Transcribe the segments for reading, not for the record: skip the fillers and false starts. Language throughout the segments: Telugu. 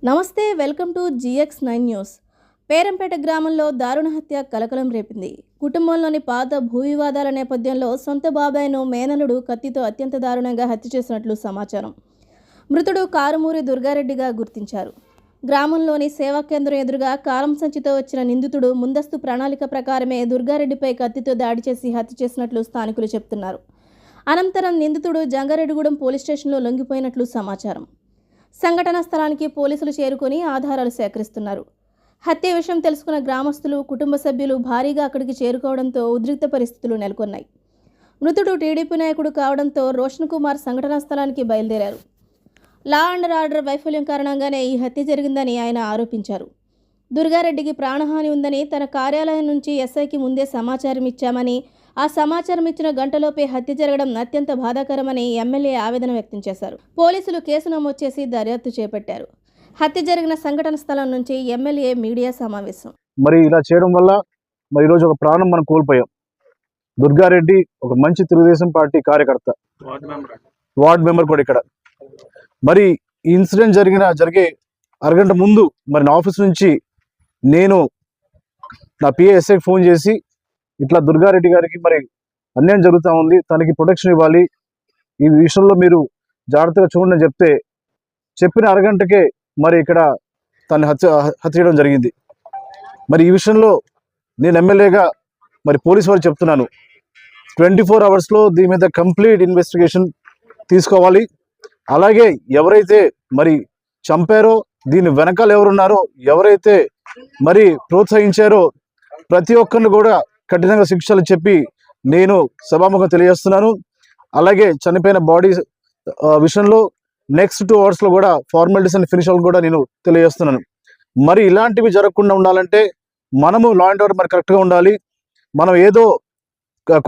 నమస్తే, welcome to GX9 news. Perampeta గ్రామంలో దారుణ హత్య కలకలం రేపింది. కుటుంబంలోని పాత భూ వివాదాల నేపథ్యంలో సొంత బాబాయ్ను మేనలుడు కత్తితో అత్యంత దారుణంగా హత్య చేసినట్లు సమాచారం. మృతుడు కారుమూరి దుర్గారెడ్డిగా గుర్తించారు. గ్రామంలోని సేవా కేంద్రం ఎదురుగా కారం సంచితో వచ్చిన నిందితుడు ముందస్తు ప్రణాళిక ప్రకారమే దుర్గారెడ్డిపై కత్తితో దాడి చేసి హత్య చేసినట్లు స్థానికులు చెబుతున్నారు. అనంతరం నిందితుడు జంగారెడ్డిగూడెం పోలీస్ స్టేషన్లో లొంగిపోయినట్లు సమాచారం. సంఘటనా స్థలానికి పోలీసులు చేరుకొని ఆధారాలు సేకరిస్తున్నారు. హత్య విషయం తెలుసుకున్న గ్రామస్తులు, కుటుంబ సభ్యులు భారీగా అక్కడికి చేరుకోవడంతో ఉద్రిక్త పరిస్థితులు నెలకొన్నాయి. మృతుడు టీడీపీ నాయకుడు కావడంతో రోషన్ కుమార్ సంఘటనా స్థలానికి బయలుదేరారు. లా అండ్ ఆర్డర్ వైఫల్యం కారణంగానే ఈ హత్య జరిగిందని ఆయన ఆరోపించారు. దుర్గారెడ్డికి ప్రాణహాని ఉందని తన కార్యాలయం నుంచి ఎస్ఐకి ముందే సమాచారం ఇచ్చామని, ఆ సమాచారం ఇచ్చిన గంటలోపే హత్య జరగడం అత్యంత బాధాకరమని ఎమ్మెల్యే ఆవేదన వ్యక్తం చేశారు. పోలీసులు కేసు నమోదు చేసి దర్యాప్తు చేపట్టారు. హత్య జరిగిన సంఘటన స్థలం నుంచి ఎమ్మెల్యే మీడియా సమావేశం. మరి ఇలా చేయడం వల్ల మరి ఈరోజు ఒక ప్రాణం మనం కోల్పోయాం. దుర్గారెడ్డి ఒక మంచి తెలుగుదేశం పార్టీ కార్యకర్త, వార్డ్ మెంబర్ కూడా ఇక్కడ. మరి ఈ ఇన్సిడెంట్ జరిగే అరగంట ముందు మరి నా ఆఫీస్ నుంచి నేను నా పిఏఎస్ఐకి ఫోన్ చేసి ఇట్లా దుర్గారెడ్డి గారికి మరి అన్యాయం జరుగుతూ ఉంది, తనకి ప్రొటెక్షన్ ఇవ్వాలి, ఈ విషయంలో మీరు జాగ్రత్తగా చూడండి అని చెప్పిన అరగంటకే మరి ఇక్కడ తను హత్య చేయడం జరిగింది. మరి ఈ విషయంలో నేను ఎమ్మెల్యేగా మరి పోలీస్ వారు చెప్తున్నాను, 24 అవర్స్లో దీని మీద కంప్లీట్ ఇన్వెస్టిగేషన్ తీసుకోవాలి. అలాగే ఎవరైతే మరి చంపారో, దీని వెనకాల ఎవరున్నారో, ఎవరైతే మరి ప్రోత్సహించారో ప్రతి ఒక్కరిని కూడా కఠినంగా శిక్షలు చెప్పి నేను సభాముఖం తెలియజేస్తున్నాను. అలాగే చనిపోయిన బాడీ విషయంలో నెక్స్ట్ 2 అవర్స్లో కూడా ఫార్మాలిటీస్ అండ్ ఫినిష్ కూడా నేను తెలియజేస్తున్నాను. మరి ఇలాంటివి జరగకుండా ఉండాలంటే మనము లా అండ్ ఆర్డర్ మరి కరెక్ట్గా ఉండాలి. మనం ఏదో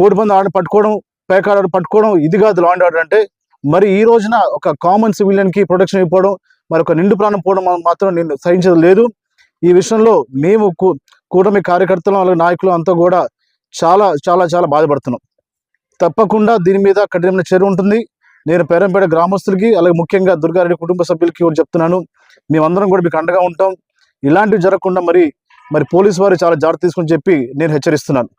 కోడి పంది ఆడ పట్టుకోవడం, పేకాడ పట్టుకోవడం ఇది కాదు లా అండ్ ఆర్డర్ అంటే. మరి ఈ రోజున ఒక కామన్ సివిలియన్కి ప్రొటెక్షన్ ఇవ్వడం, మరి ఒక నిండు ప్రాణం పోవడం మాత్రం నేను సహించడం లేదు. ఈ విషయంలో మేము కూటమి కార్యకర్తలు, అలాగే నాయకులు అంతా కూడా చాలా చాలా చాలా బాధపడుతున్నాం. తప్పకుండా దీని మీద కఠినమైన చర్య ఉంటుంది. నేను పేరంపేట గ్రామస్తులకి, అలాగే ముఖ్యంగా దుర్గారెడ్డి కుటుంబ సభ్యులకి కూడా చెప్తున్నాను, మేమందరం కూడా మీకు అండగా ఉంటాం. ఇలాంటివి జరగకుండా మరి పోలీసు వారు చాలా జాగ్రత్త తీసుకుని చెప్పి నేను హెచ్చరిస్తున్నాను.